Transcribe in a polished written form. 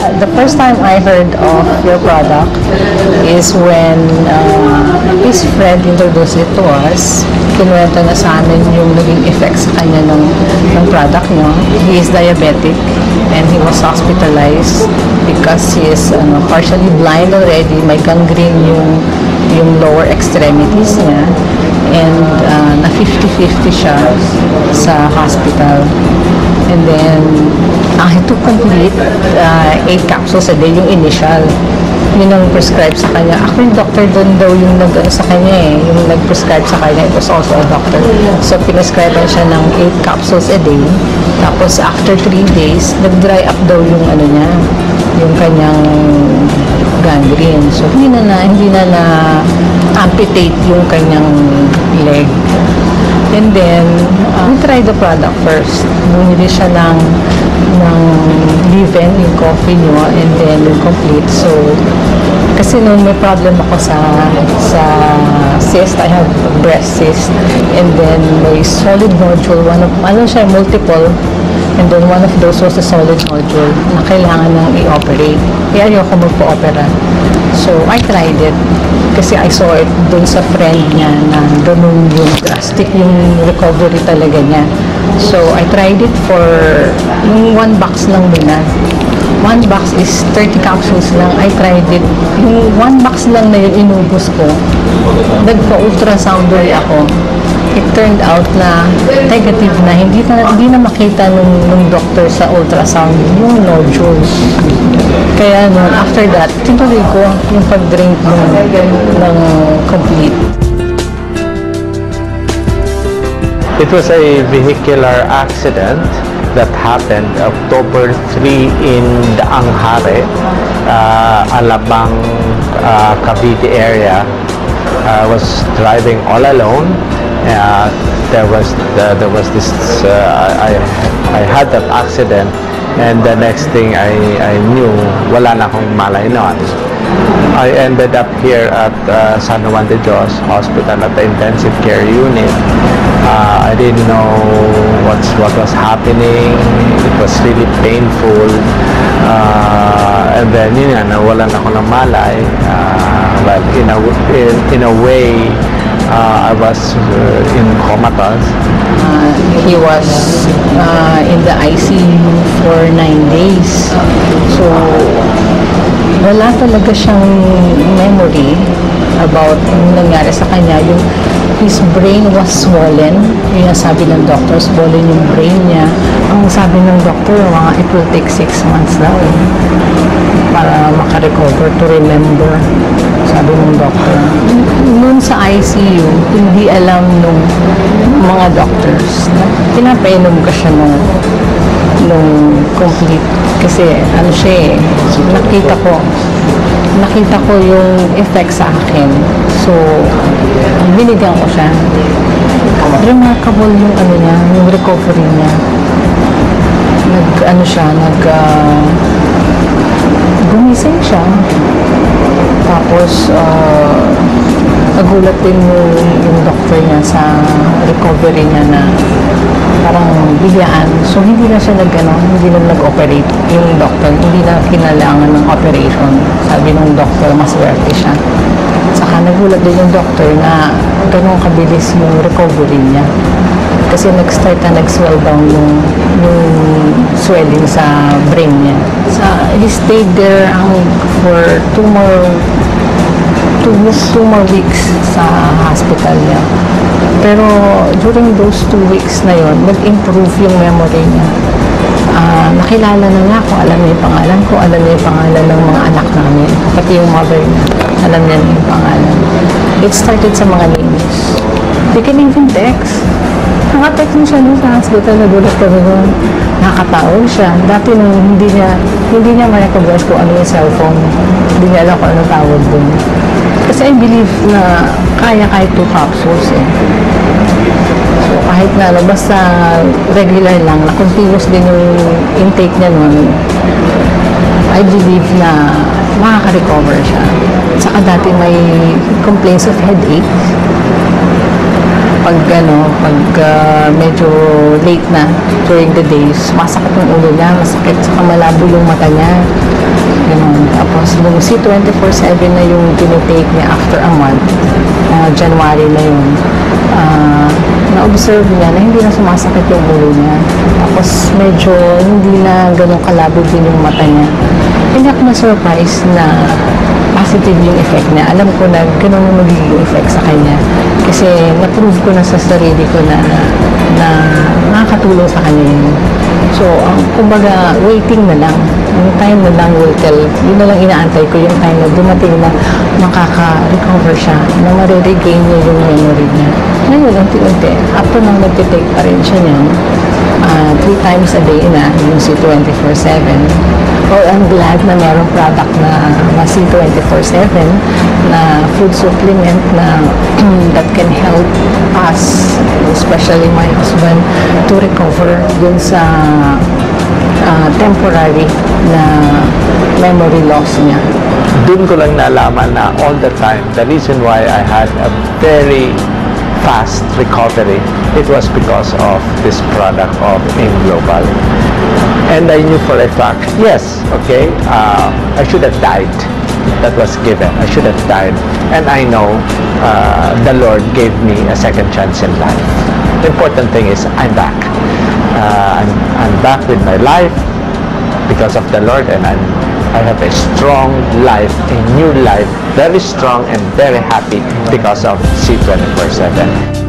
The first time I heard of your product is when his friend introduced it to us. Kinuwento na sa amin yung naging effects sa kanya ng product nyo. He is diabetic and he was hospitalized because he is partially blind already. May gangrene yung lower extremities niya. And na 50-50 siya sa hospital. And then, he took complete 8 capsules a day, yung initial. Yun ang prescribe sa kanya. Ako yung doctor doon daw yung sa kanya yung nag-prescribe sa kanya. It was also a doctor. So, pinescribean siya ng 8 capsules a day. Tapos, after 3 days, nag-dry up daw yung niya, yung kanyang gangrene. So, hindi na amputate yung kanyang leg. And then, we tried the product first. Bumili siya ng leave-in, yung coffee nyo, and then yung complete. So, kasi nung may problem ako sa cyst, I have breast cyst, and then may solid nodule, multiple, and then one of those was a solid nodule na kailangan nang i-operate. Kaya ayoko magpo-opera. So, I tried it. Kasi I saw it dun sa friend niya na ganun yung drastic yung recovery talaga niya. So, I tried it for yung 1 box lang muna. 1 box is 30 capsules lang. I tried it. Yung 1 box lang na yun inubos ko. Nagpa-ultrasound ulit ako. It turned out na negative na. Hindi na makita nung doctor sa ultrasound yung nodules. Kaya noon, after that, tinuloy ko yung pag-drink ng complete. It was a vehicular accident that happened October 3 in the Anghare, Alabang, Cavite area. I was driving all alone. There was this. I had that accident, and the next thing I knew, wala na akong malay noon. I ended up here at San Juan de Dios Hospital at the intensive care unit. I didn't know what was happening. It was really painful. And then yun nga, nawalan ako ng malay. But in a way, I was in comatose. He was in the ICU for 9 days. So, wala talaga siyang memory about yung nangyari sa kanya. His brain was swollen. Yung sabi ng doctor, swollen yung brain niya. Ang sabi ng doctor, it will take 6 months daw para makarecover, to remember. Sabi ng doctor. Noon sa ICU, hindi alam nung mga doctors na pinapainom ka siya nung complete. Kasi siya nakita ko yung effect sa akin. So, binigyan ko siya. Remarkable yung niya, yung recovery niya. Gumising siya. Tapos, nagulat din yung doctor niya sa recovery niya na parang biglaan. So, hindi na siya hindi na nag-operate yung doctor. Hindi na kinailangan ng operation. Sabi ng doctor, maswerte siya. Saka nagulat din yung doctor na ganun kabilis yung recovery niya. Kasi nag-start na nag-swell down yung swelling sa brain niya. He stayed there for 2 more weeks sa hospital niya. Pero during those 2 weeks na yon, nag-improve yung memory niya. Nakilala na niya ako, alam niya yung pangalan ko, alam niya yung pangalan ng mga anak namin, pati yung mother niya, alam niya yung pangalan. It started sa mga names. They can even text. Nakatext mo siya sa hospital, nagulat kami nun. Nakakatawag siya. Dati nung hindi niya ma-recognize kung ano yung cellphone. Hindi niya alam kung ano tawag dun. Kasi I believe na kaya kahit 2 capsules So kahit na basta regular lang, na continuous din yung intake niya nun, I believe na makaka-recover siya. Saka dati may complaints of headache. Pag medyo late na during the days, masakit yung ulo niya, masakit, saka malabo yung mata niya. Tapos, nung C24/7 na yung tinitake niya after a month, January na yun, na-observe niya na hindi na sumasakit yung ulo niya. Tapos, medyo hindi na ganun kalabo din yung mata niya. Hindi ako na-surprise na positive yung effect niya. Alam ko na ganun yung magiging effect sa kanya. Kasi na-prove ko na sa sarili ko na nakakatulong sa kanya yun. So, kumbaga, waiting na lang. Yung time na lang will tell. Yun na lang inaantay ko yung time na dumating na makaka-recover siya, na mariregain niya yung memory niya. Ngayon, unti-unti, after nang nagtitake pa rin siya niyan, 3 times a day na, yung C24/7. Or I'm glad na merong product na C24/7 na food supplement na that can help us, especially my husband, to recover dun sa temporary na memory loss niya. Doon ko lang nalaman na all the time, the reason why I had a very fast recovery, it was because of this product of AIM Global. And I knew for a fact, yes, okay, I should have died. That was given. I should have died. And I know the Lord gave me a second chance in life. The important thing is I'm back. I'm back with my life because of the Lord, and I have a strong life, a new life, very strong and very happy because of C24/7.